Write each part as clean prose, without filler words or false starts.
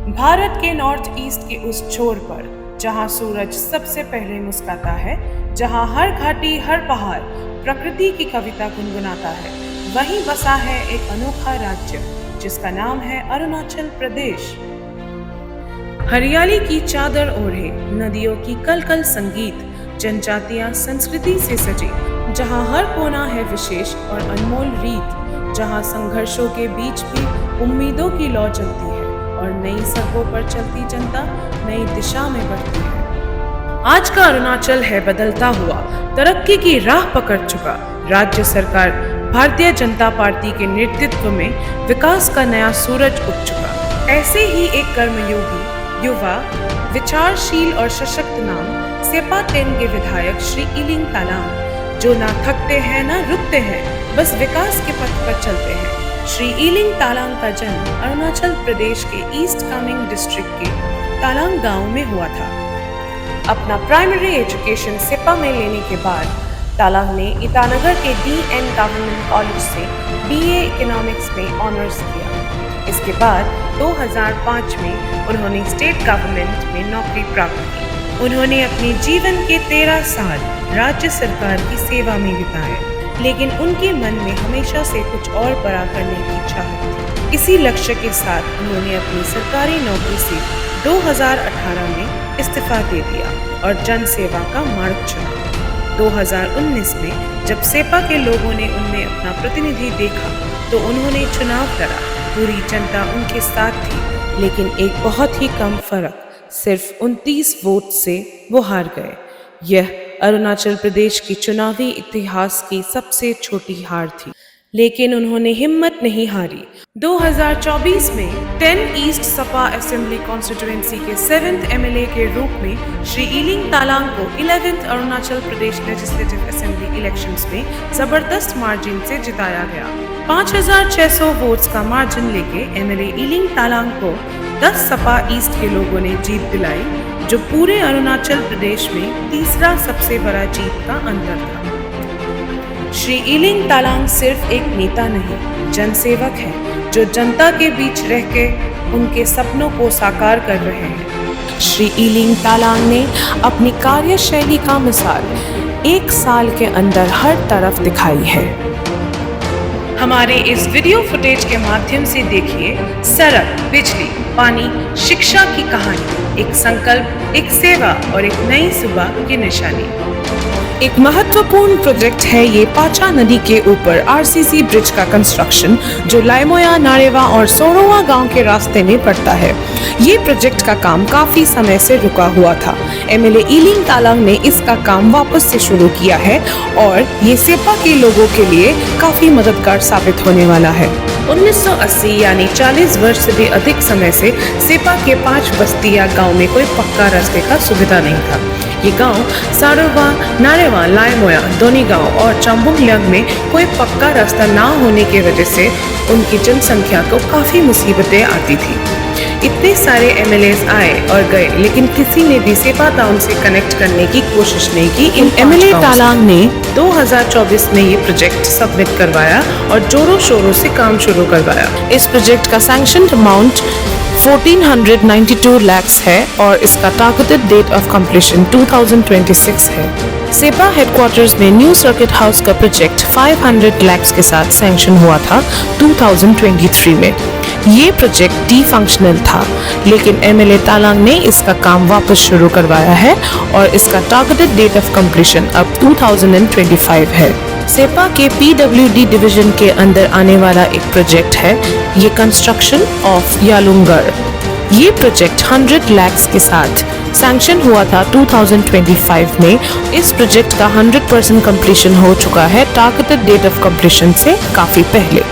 भारत के north east के उस छोर पर जहां सूरज सबसे पहले मुस्कुराता है, जहां हर घाटी हर पहाड़ प्रकृति की कविता गुनगुनाता है, वहीं बसा है एक अनोखा राज्य जिसका नाम है अरुणाचल प्रदेश। हरियाली की चादर ओढ़े, नदियों की कलकल संगीत, जनजातियां संस्कृति से सजी, जहां हर कोना है विशेष और अनमोल रीत, जहां संघर्षों के बीच भी उम्मीदों की लौ जलती है और नई सड़कों पर चलती जनता नई दिशा में बढ़ती है। आज का अरुणाचल है बदलता हुआ, तरक्की की राह पकड़ चुका। राज्य सरकार भारतीय जनता पार्टी के नेतृत्व में विकास का नया सूरज उग चुका। ऐसे ही एक कर्मयोगी, युवा, विचारशील और सशक्त नाम सेपा तेन के विधायक श्री इलिंग तालांग, जो ना थकते हैं ना रुकते हैं, बस विकास के पथ पर चलते हैं। श्री इलिंग तालांग का जन्म अरुणाचल प्रदेश के ईस्ट कामेंग डिस्ट्रिक्ट के तालांग गांव में हुआ था। अपना प्राइमरी एजुकेशन सेपा में लेने के बाद तालांग ने ईटानगर के DN गवर्नमेंट कॉलेज से BA इकोनॉमिक्स में ऑनर्स किया। इसके बाद 2005 में उन्होंने स्टेट गवर्नमेंट में नौकरी प्राप्त की। उन्होंने अपने जीवन के 13 साल राज्य सरकार की सेवा में बिताए, लेकिन उनके मन में हमेशा से कुछ और बड़ा करने की चाहत थी। इसी लक्ष्य के साथ उन्होंने अपनी सरकारी नौकरी से 2018 में इस्तीफा दे दिया और जन सेवा का मार्ग चुना। 2019 में जब सेपा के लोगों ने उनमें अपना प्रतिनिधि देखा तो उन्होंने चुनाव लड़ा। पूरी जनता उनके साथ थी, लेकिन एक बहुत ही कम फर्क, सिर्फ 29 वोट से वो हार गए। यह अरुणाचल प्रदेश की चुनावी इतिहास की सबसे छोटी हार थी, लेकिन उन्होंने हिम्मत नहीं हारी। 2024 में 10 ईस्ट सपा असेंबली कॉन्स्टिट्यूएंसी के 7th MLA के रूप में श्री इलिंग तालांग को 11th Arunachal Pradesh legislative assembly elections में जबरदस्त मार्जिन से जिताया गया। 5600 वोट्स का मार्जिन लेके MLA इलिंग तालांग को 10 सपा ईस्ट के लोगों ने जीत दिलाई, जो पूरे अरुणाचल प्रदेश में तीसरा सबसे बड़ा जीत का अंतर था। श्री इलिंग तालांग सिर्फ एक नेता नहीं, जनसेवक है, जो जनता के बीच रह के उनके सपनों को साकार कर रहे हैं। श्री इलिंग तालांग ने अपनी कार्यशैली का मिसाल 1 साल के अंदर हर तरफ दिखाई है। हमारे इस वीडियो फुटेज के माध्यम से देखिए सड़क, बिजली, पानी, शिक्षा की कहानी, एक संकल्प, एक सेवा और एक नई सुबह की निशानी। एक महत्वपूर्ण प्रोजेक्ट है ये पाचा नदी के ऊपर RCC ब्रिज का कंस्ट्रक्शन, जो लाइमोया, नारेवा और सोरोवा गांव के रास्ते में पड़ता है। ये प्रोजेक्ट का काम काफी समय से रुका हुआ था। MLA इलिंग तालांग ने इसका काम वापस से शुरू किया है और ये सेपा के लोगों के लिए काफी मददगार साबित होने वाला है। 1980 यानी 40 वर्ष से भी अधिक समय से सेपा के 5 बस्ती या गाँव में कोई पक्का रास्ते का सुविधा नहीं था। ये गांव सारोवा, नारेवा, लाइमोया, दोनी गांव और चांबुंगलंग में कोई पक्का रास्ता ना होने की वजह से उनकी जनसंख्या को काफी मुसीबतें आती थी। इतने सारे MLAs आए और गए, लेकिन किसी ने भी सेपा टाउन से कनेक्ट करने की कोशिश नहीं की। इन MLA तालांग ने 2024 में ये प्रोजेक्ट सबमिट करवाया और जोरों शोरों से काम शुरू करवाया। इस प्रोजेक्ट का सैंक्शन अमाउंट 1492 lakhs है और इसका टारगेटेड डेट ऑफ कंप्लीशन 2026 है। सेपा हेडक्वार्टर्स में न्यू सर्किट हाउस का प्रोजेक्ट 500 lakhs के साथ सैंक्शन हुआ था 2023 में। ये प्रोजेक्ट डिफंक्शनल था, लेकिन MLA तालांग ने इसका काम वापस शुरू करवाया है और इसका टारगेटेड डेट ऑफ कंप्लीशन अब 2025 है। सेपा के PWD डिवीजन के अंदर आने वाला एक प्रोजेक्ट है ये कंस्ट्रक्शन ऑफ यालुंगर। ये प्रोजेक्ट 100 lakhs के साथ सैंक्शन हुआ था 2025 में। इस प्रोजेक्ट का 100% कंप्लीशन हो चुका है टारगेटेड डेट ऑफ कंप्लीशन से काफी पहले।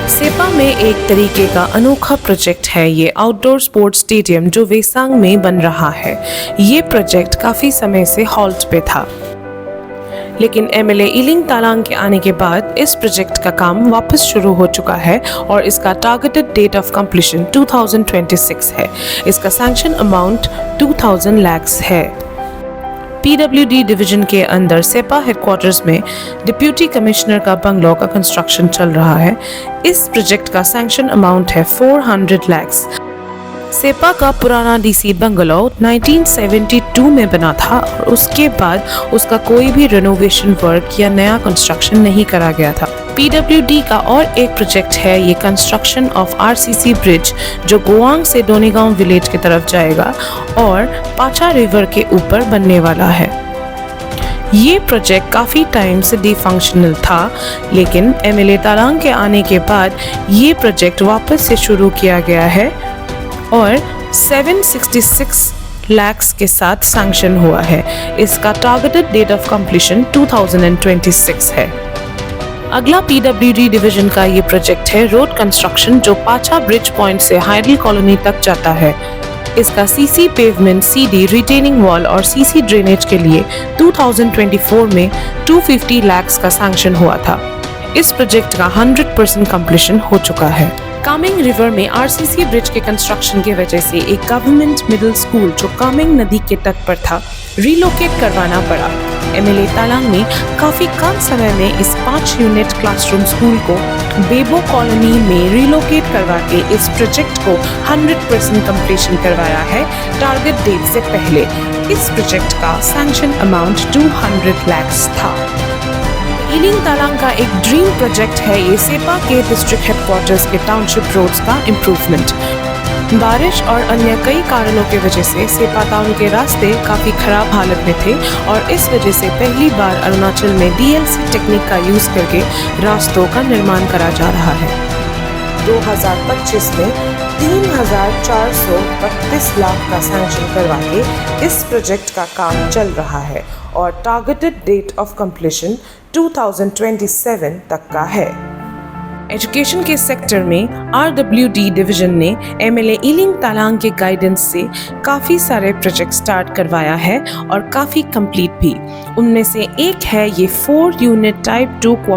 सेपा में एक तरीके का अनोखा प्रोजेक्ट है ये आउटडोर स्पोर्ट्स स्टेडियम, जो वेसांग में बन रहा है। ये प्रोजेक्ट काफी समय से हॉल्ट पे था, लेकिन MLA इलिंग तालांग के आने के बाद इस प्रोजेक्ट का काम वापस शुरू हो चुका है और इसका टारगेटेड डेट ऑफ कंप्लीशन 2026 है। इसका सैंक्शन अमाउंट 2000 lakhs है। पीडब्ल्यूडी डिवीजन के अंदर सेपा हेडक्वार्टर्स में डिप्यूटी कमिश्नर का बंगलो का कंस्ट्रक्शन चल रहा है। इस प्रोजेक्ट का सैंक्शन अमाउंट है 400 लाख। सेपा का पुराना डीसी बंगलो 1972 में बना था और उसके बाद उसका कोई भी रेनोवेशन वर्क या नया कंस्ट्रक्शन नहीं करा गया था। पीडब्ल्यूडी का और एक प्रोजेक्ट है ये कंस्ट्रक्शन ऑफ आरसीसी ब्रिज, जो गोवांग से डोनेगांव विलेज की तरफ जाएगा और पाचा रिवर के ऊपर बनने वाला है। ये प्रोजेक्ट काफ़ी टाइम से डिफंक्शनल था, लेकिन एमएलए तालांग के आने के बाद ये प्रोजेक्ट वापस से शुरू किया गया है और 766 लाख के साथ सैंक्शन हुआ है। इसका टारगेटेड डेट ऑफ कंप्लीशन 2026 है। अगला पीडब्ल्यूडी डिवीजन का ये प्रोजेक्ट है रोड कंस्ट्रक्शन, जो पाचा ब्रिज पॉइंट से हाइडल कॉलोनी तक जाता है। इसका CC pavement, CD retaining wall और सीसी ड्रेनेज के लिए 2024 में 250 लाख का सैंक्शन हुआ था। इस प्रोजेक्ट का 100% कंप्लीशन हो चुका है। कामेंग रिवर में आरसीसी ब्रिज के कंस्ट्रक्शन की वजह से एक गवर्नमेंट मिडिल स्कूल जो कामेंग नदी के तट पर था, रिलोकेट करवाना पड़ा। एमएलए तालांग ने काफी कम समय में इस 5 यूनिट क्लासरूम स्कूल को बेबो कॉलोनी में रिलोकेट करवा के इस प्रोजेक्ट को 100% कंप्लीशन करवाया है टारगेट डेट से पहले। इस प्रोजेक्ट का सैंक्शन अमाउंट 200 लाख था। इलिंग तालांग का एक ड्रीम प्रोजेक्ट है ये सेपा के डिस्ट्रिक्ट हेडक्वार्टर्स के टाउनशिप रोड्स का इम्प्रूवमेंट। बारिश और अन्य कई कारणों की वजह से सेपा टाउन के रास्ते काफ़ी खराब हालत में थे और इस वजह से पहली बार अरुणाचल में डीएलसी टेक्निक का यूज़ करके रास्तों का निर्माण करा जा रहा है। 2025 में 3,432 लाख का सैंक्शन करवा के इस प्रोजेक्ट का काम चल रहा है और टारगेटेड डेट ऑफ कंप्लीशन 2027 तक का है। एजुकेशन के सेक्टर में आरडब्ल्यूडी डिवीजन ने एमएलए इलिंग तालांग के गाइडेंस से काफ़ी सारे प्रोजेक्ट स्टार्ट करवाया है और काफ़ी कंप्लीट भी। उनमें से एक है ये 4 यूनिट टाइप 2 क्वार्टर